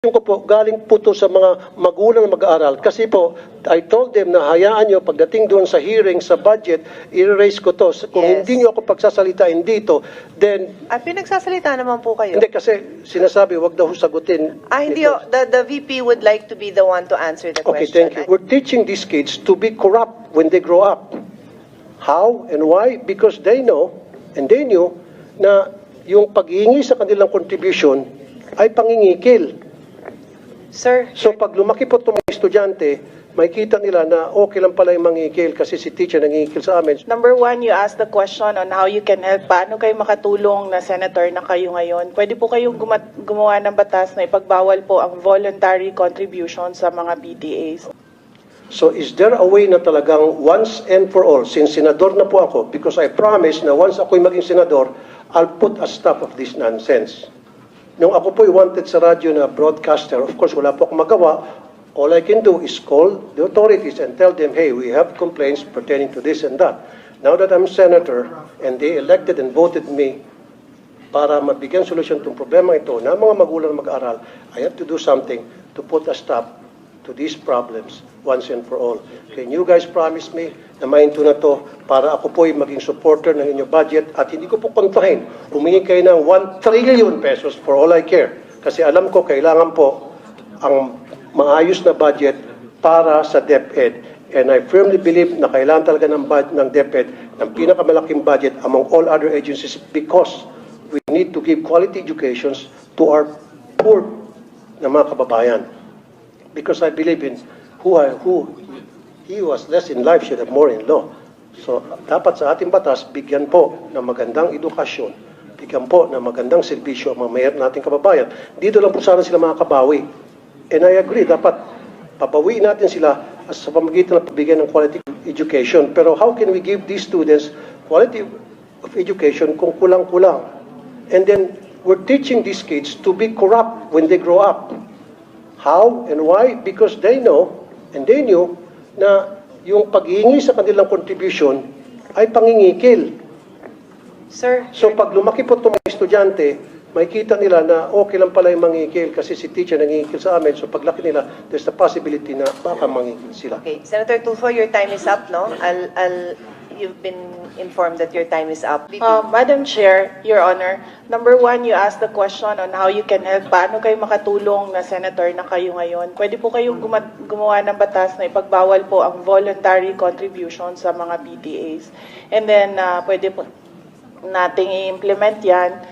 Yung ko po, galing po to sa mga magulang na mag-aaral. Kasi po, I told them na hayaan nyo, pagdating doon sa hearing, sa budget, i-raise ko to. Kung Yes. hindi nyo ako pagsasalitain dito, then, Pinagsasalita naman po kayo. hindi kasi sinasabi, wag daw sagutin. Hindi, nito. the VP would like to be the one to answer the Okay, question. thank you. We're teaching these kids to be corrupt when they grow up. How and why? Because they know, and they knew, na yung paghingi sa kanilang contribution ay pangingikil. Sir, So pag lumaki po itong mga estudyante, makikita nila na okay lang pala yung mangikil kasi si teacher nangikil sa amin. Number one, you asked the question on how you can help. Paano kayo makatulong na senator na kayo ngayon? Pwede po kayong gumawa ng batas na ipagbawal po ang voluntary contribution sa mga PTAs. So is there a way na talagang once and for all, since senador na po ako, because I promise na once ako'y maging senador, I'll put a stop of this nonsense. Nung ako po'y wanted sa radyo na broadcaster, of course wala po akong magawa. All I can do is call the authorities and tell them, hey, we have complaints pertaining to this and that. Now that I'm senator and they elected and voted me para mabigyan solusyon itong problema ito na mga magulang na mag-aaral, I have to do something to put a stop to these problems once and for all. Can you guys promise me na mainto na to para ako po'y maging supporter ng inyong budget at hindi ko po kontrahin. Humingi kayo ng 1 trillion pesos for all I care. Kasi alam ko kailangan po ang maayos na budget para sa DepEd. And I firmly believe na kailangan talaga ng DepEd ng pinakamalaking budget among all other agencies because we need to give quality educations to our poor na mga kababayan. Because I believe in who he was less in life should have more in law. So dapat sa ating batas, bigyan po ng magandang edukasyon, bigyan po ng magandang serbisyo ang mga mahirap nating kababayan. Dito lang po sana sila makakabawi. And I agree, dapat pabawiin natin sila sa pamamagitan ng pagbigyan ng quality education. Pero how can we give these students quality of education kung kulang-kulang? And then we're teaching these kids to be corrupt when they grow up. How and why? Because they know and they knew na yung paghingi sa kanilang contribution ay pangingikil. sir, So pag lumaki po itong mga estudyante, makikita nila na okay lang pala yung mangikil kasi si teacher nangikil sa amin. So paglaki nila, there's the possibility na baka mangikil sila. okay. Senator Tulfo, your time is up, no? You've been informed that your time is up. VP. Madam Chair, Your Honor, number one, you asked the question on how you can help. Paano kayo makatulong na senator na kayo ngayon? Pwede po kayong gumawa ng batas na ipagbawal po ang voluntary contribution sa mga PTAs. And then, pwede po nating i-implement yan.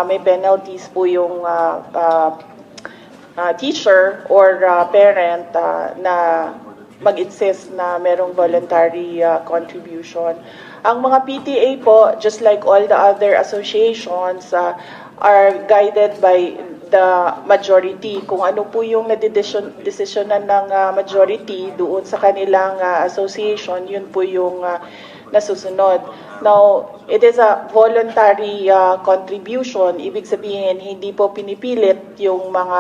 May penalties po yung teacher or parent na mag-insist na merong voluntary contribution. Ang mga PTA po, just like all the other associations, are guided by the majority. Kung ano po yung nadedesisyonan ng majority doon sa kanilang association, yun po yung nasusunod. Now, it is a voluntary contribution. Ibig sabihin, hindi po pinipilit yung mga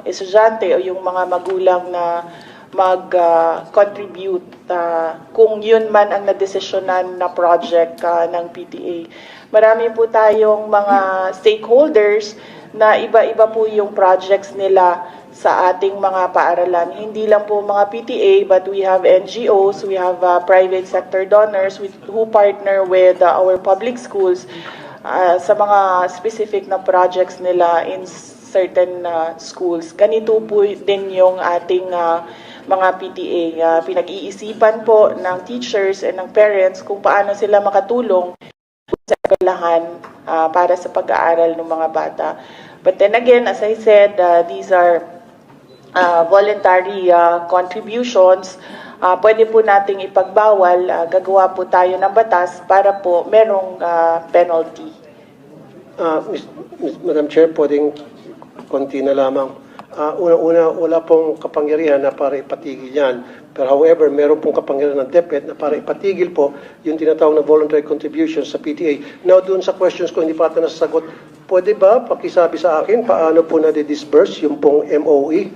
estudyante o yung mga magulang na mag-contribute kung yun man ang nadesisyonan na project ng PTA. Marami po tayong mga stakeholders na iba-iba po yung projects nila sa ating mga paaralan. Hindi lang po mga PTA, but we have NGOs, we have private sector donors who partner with our public schools sa mga specific na projects nila in certain schools. Ganito po din yung ating mga PTA. Pinag-iisipan po ng teachers and ng parents kung paano sila makatulong sa eskwelahan para sa pag-aaral ng mga bata. But then again, as I said, these are voluntary contributions. Pwede po nating ipagbawal, gagawa po tayo ng batas para po merong penalty. Madam Chair, pwedeng konti na lamang. Una-una, wala pong kapangyarihan na para ipatigil yan. Pero however, meron pong kapangyarihan ng DepEd na para ipatigil po yung tinatawag na voluntary contributions sa PTA. Now, doon sa questions ko, hindi pa natin nasasagot, pwede ba pakisabi sa akin paano po na-disburse yung pong MOE,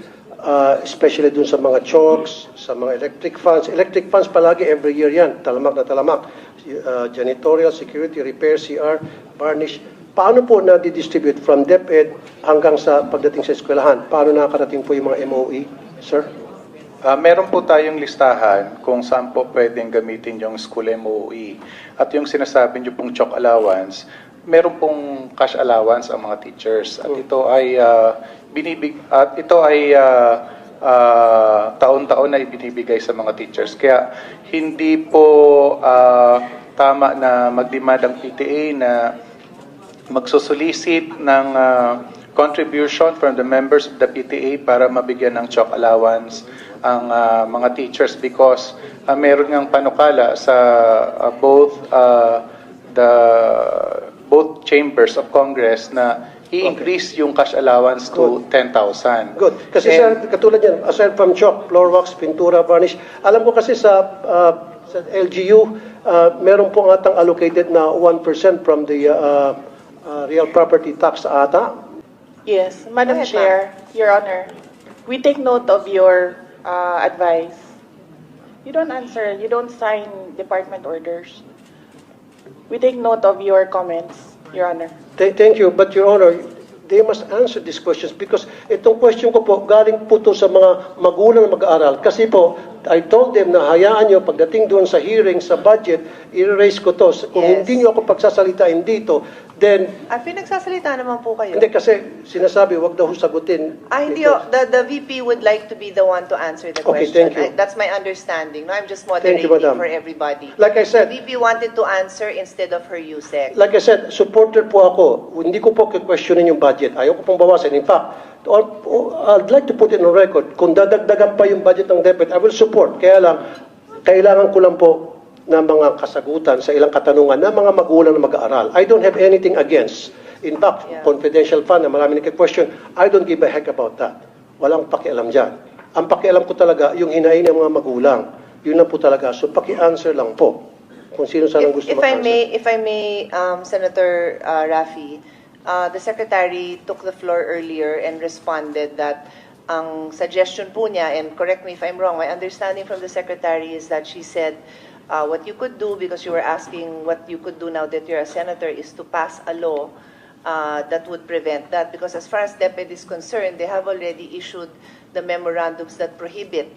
especially doon sa mga chalks, sa mga electric funds. Electric funds palagi every year yan, talamak na talamak. Janitorial, security, repair, CR, varnish. paano po na-distribute from DepEd hanggang sa pagdating sa eskwelahan? Paano nakakarating po yung mga MOE, sir? Meron po tayong listahan kung saan po pwedeng gamitin yung school MOE. At yung sinasabi niyo pong chalk allowance, meron pong cash allowance ang mga teachers. At ito ay taon-taon na ibinibigay sa mga teachers. Kaya hindi po tama na mag-demand ang PTA na magsusolicit ng contribution from the members of the PTA para mabigyan ng chalk allowance ang mga teachers because meron ngang panukala sa both chambers of Congress na i-increase yung cash allowance to 10,000. Good. Kasi sir, katulad yan, aside from chalk, floor wax, pintura, varnish, alam ko kasi sa LGU, meron po atang allocated na 1% from the real property tax ata. Yes, Madam Go ahead, Chair, Your Honor, we take note of your advice. You don't answer, you don't sign department orders. We take note of your comments, Your Honor. Thank you, but Your Honor, they must answer these questions because itong question ko po, galing po to sa mga magulang na mag-aaral. Kasi po, I told them na hayaan nyo, pagdating doon sa hearing, sa budget, i-raise ko to. Kung Yes. hindi nyo ako pagsasalitain dito, then, Pinagsasalita naman po kayo. hindi kasi sinasabi, wag daw sagutin. Hindi, ito. the VP would like to be the one to answer the Okay, question. thank you. That's my understanding. No, I'm just Thank you, moderating Madam. for everybody. Like I The said, VP wanted to answer instead of her USEC. Like I said, supporter po ako. Hindi ko po questionin yung budget. Ayaw ko pong bawasan. In fact, I'd like to put it on record. Kung dadagdagan pa yung budget ng DepEd, I will support. Kaya lang, kailangan ko lang po ng mga kasagutan sa ilang katanungan ng mga magulang na mag-aaral. I don't have anything against. In fact, Yeah. confidential fund na marami nagka-question, I don't give a heck about that. Walang pakialam dyan. Ang pakialam ko talaga, yung hinahin ng mga magulang. Yun lang po talaga. So, paki-answer lang po. Kung sino sanang gusto If I mag-answer. may, Senator Raffy, the Secretary took the floor earlier and responded that ang suggestion po niya, and correct me if I'm wrong, my understanding from the Secretary is that she said what you could do, because you were asking what you could do now that you're a senator, is to pass a law that would prevent that. Because as far as DepEd is concerned, they have already issued the memorandums that prohibit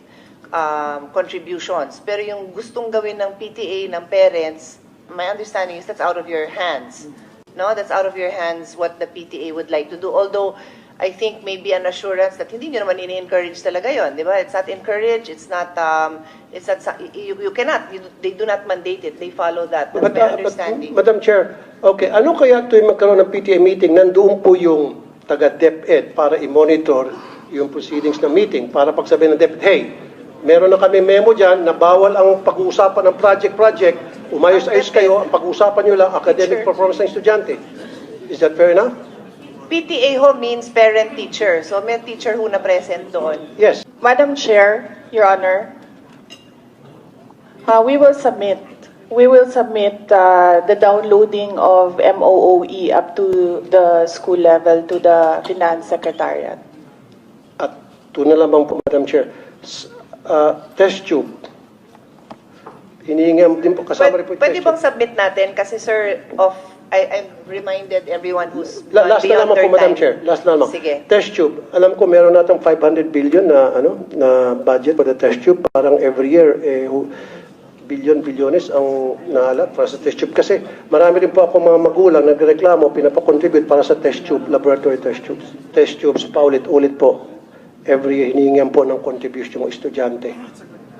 contributions. Pero yung gustong gawin ng PTA, ng parents, my understanding is that's out of your hands. No, that's out of your hands what the PTA would like to do. Although, I think maybe an assurance that hindi nyo naman ini-encourage talaga yon, di ba? It's not encouraged, you cannot, they do not mandate it, they follow that. That's my understanding. Madam Chair, okay, ano kaya tuwing magkaroon ng PTA meeting, nandoon po yung taga-DepEd para i-monitor yung proceedings ng meeting, para pagsabihin ng DepEd, hey, meron na kami memo dyan na bawal ang pag-uusapan ng project, umayos-ayos kayo, ang pag-uusapan nyo lang academic performance ng estudyante. Is that fair enough? PTA ho means parent-teacher, so may teacher who na present doon. Yes. Madam Chair, Your Honor, we will submit the downloading of MOOE up to the school level to the Finance Secretariat. At ito na lamang po, Madam Chair. Test tube. Hinihingi din po, kasama rin po yung Pwede test bang tube. submit natin? Kasi sir, I've reminded everyone who's Last na beyond naman po, their Madam time. Chair. Last na naman. Sige. Test tube. Alam ko meron natang 500 billion na budget for the test tube. Parang every year, bilyones ang naalat para sa test tube. Kasi marami rin po ako mga magulang nagreklamo, pinapakontribute para sa test tube, laboratory test tubes. Test tubes, paulit-ulit po. Every year, hinihingihan po ng contribution ng estudyante.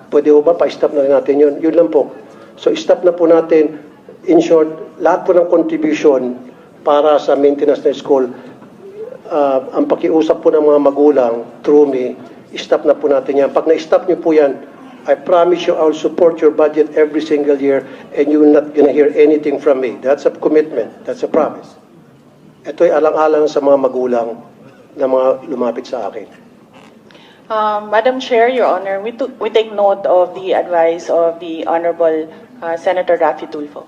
Pwede po ba, pa-stop na rin natin yun? Yun lang po. So, stop na po natin. In short, lahat po ng contribution para sa maintenance ng school, ang pakiusap po ng mga magulang through me, stop na po natin yan. Pag na-stop niyo po yan, I promise you I will support your budget every single year and you will not gonna hear anything from me. That's a commitment. That's a promise. Ito'y alang-alang sa mga magulang na mga lumapit sa akin. Madam Chair, Your Honor, we take note of the advice of the Honorable Senator Raffy Tulfo.